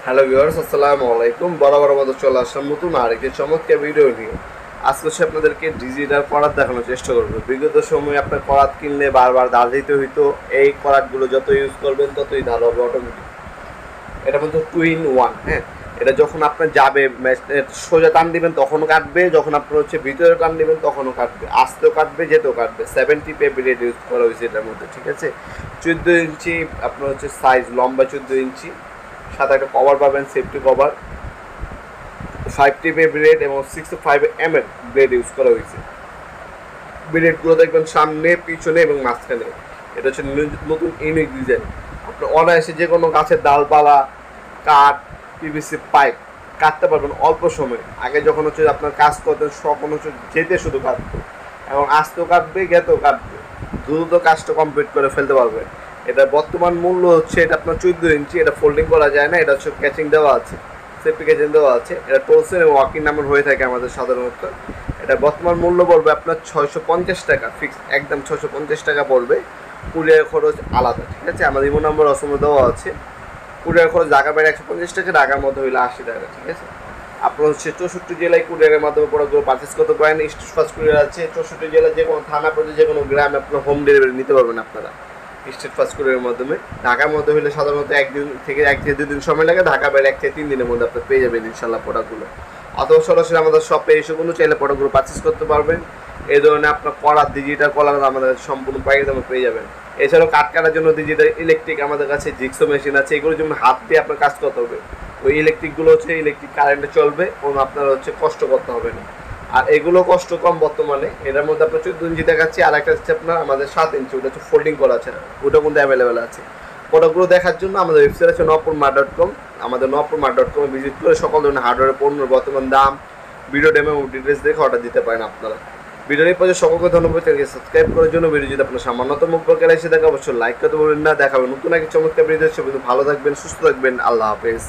Hello viewers, আসসালামু আলাইকুম। বরাবর মতো চলে আসলাম নতুন আরেকটি চমৎকার ভিডিও নিয়ে। আজকে হচ্ছে আপনাদেরকে ডিজিটাল করাত দেখানোর চেষ্টা করবো। বিগত সময়ে আপনার করাত কিনলে বারবার দাঁড় দিতে হইতো। এই করাতগুলো যত ইউজ করবেন ততই দাঁড় হবে অটোমেটিক। এটা মধ্যে 2 in 1। হ্যাঁ, এটা যখন আপনার যাবে সোজা টান দিবেন তখনও কাটবে, যখন আপনার হচ্ছে ভিতরে টান দিবেন তখনও কাটবে, আসতেও কাটবে, যেতেও কাটবে। 70 পেপি রেট ইউজ করা হয়েছে এটার মধ্যে, ঠিক আছে। 14 ইঞ্চি আপনার হচ্ছে সাইজ, লম্বা 14 ইঞ্চি, সাথে একটা কভার পাবেন, সেফটি কভার। 5 টিপে ব্লেড এবং 65 mm ব্লেড ইউজ করা হয়েছে। ব্লেডগুলো দেখবেন সামনে, পিছনে এবং মাঝখানে। এটা হচ্ছে নতুন ইউনিক ডিজাইন। আপনার অনায়াসে যে কোনো গাছের ডালপালা, কাঠ, পিভিসি পাইপ কাটতে পারবেন অল্প সময়ে। আগে যখন হচ্ছে আপনার কাজ করতেন তখন হচ্ছে যেতে শুধু কাটবে, এবং আসতেও কাটবে, গেতেও কাটবে, দ্রুত কাজটা কমপ্লিট করে ফেলতে পারবে। এটা বর্তমান মূল্য হচ্ছে, এটা আপনার 14 ইঞ্চি, এটা ফোল্ডিং করা যায় না, এটা হচ্ছে ক্যাচিং দেওয়া আছে, সেফটি ক্যাচিং দেওয়া আছে। এটা টোলসেন এবং ওয়াকিং নাম্বার হয়ে থাকে আমাদের সাধারণত। এটা বর্তমান মূল্য পড়বে আপনার 650 টাকা, ফিক্স একদম 650 টাকা পড়বে। কুরিয়ার খরচ আলাদা, ঠিক আছে। আমাদের ইমো নাম্বার অসময় দেওয়া আছে। কুরিয়ার খরচ ঢাকা বাইরে 150 টাকা, ঢাকার মধ্যে হইলে 80 টাকা, ঠিক আছে। আপনার হচ্ছে 64 জেলায় কুরিয়ারের মাধ্যমে প্রোডাক্টগুলো পারচেস করতে পারেন। স্টেট ফার্স্ট কুরিয়ার আছে 64 জেলার যে কোনো থানা পর্যায়ে, যে কোনো গ্রামে আপনার হোম ডেলিভারি নিতে পারবেন আপনারা স্টেট ফার্স্ট কুরিয়ারের মাধ্যমে। ঢাকার মধ্যে হলে সাধারণত 1 থেকে 2 দিন সময় লাগে, ঢাকা বাইরে 1 থেকে 3 দিনের মধ্যে আপনি পেয়ে যাবেন ইনশাল্লাহ প্রোডাক্টগুলো। অথবা সরাসরি আমাদের শপে এসে কোনো চাইলে প্রোডাক্টগুলো পারচেস করতে পারবেন। এই ধরনের আপনার কলার, ডিজিটাল কলার আমাদের সম্পূর্ণ প্যাকেজ দামে পেয়ে যাবেন। এছাড়াও কাঠ কাটার জন্য ডিজিটাল ইলেকট্রিক আমাদের কাছে জিক্সো মেশিন আছে। এগুলোর জন্য হাত দিয়ে আপনার কাজ করতে হবে। ওই ইলেকট্রিকগুলো হচ্ছে ইলেকট্রিক কারেন্টে চলবে, কোনো আপনার হচ্ছে কষ্ট করতে হবে না। আর এগুলো কষ্ট কম বর্তমানে। এটার মধ্যে আপনার 14 ইঞ্চি দেখাচ্ছি, আর একটা হচ্ছে আপনার আমাদের 7 ইঞ্চি, ওটা হচ্ছে ফোল্ডিং করা আছে, ওটা কিন্তু অ্যাভেলেবেল আছে। প্রোডাক্টগুলো দেখার জন্য আমাদের ওয়েবসাইট আছে nopurmart.com। আমাদের nopurmart.com ভিজিট করে সকল ধরনের হার্ডওয়্যার পণ্যের বর্তমান দাম, ভিডিও ডেমো এবং ডিটেলস দেখে অর্ডার দিতে পারেন আপনারা। ভিডিওর এই পর্যায়ে সকলকে ধন্যবাদ। চ্যানেলকে সাবস্ক্রাইব করার জন্য। ভিডিও যদি আপনার সামান্যতম উপকার এসে থাকে অবশ্যই লাইক করতে বলবেন না। দেখাবেন নতুন এক চমৎকার ভিডিও। ভালো থাকবেন, সুস্থ থাকবেন, আল্লাহ হাফেজ।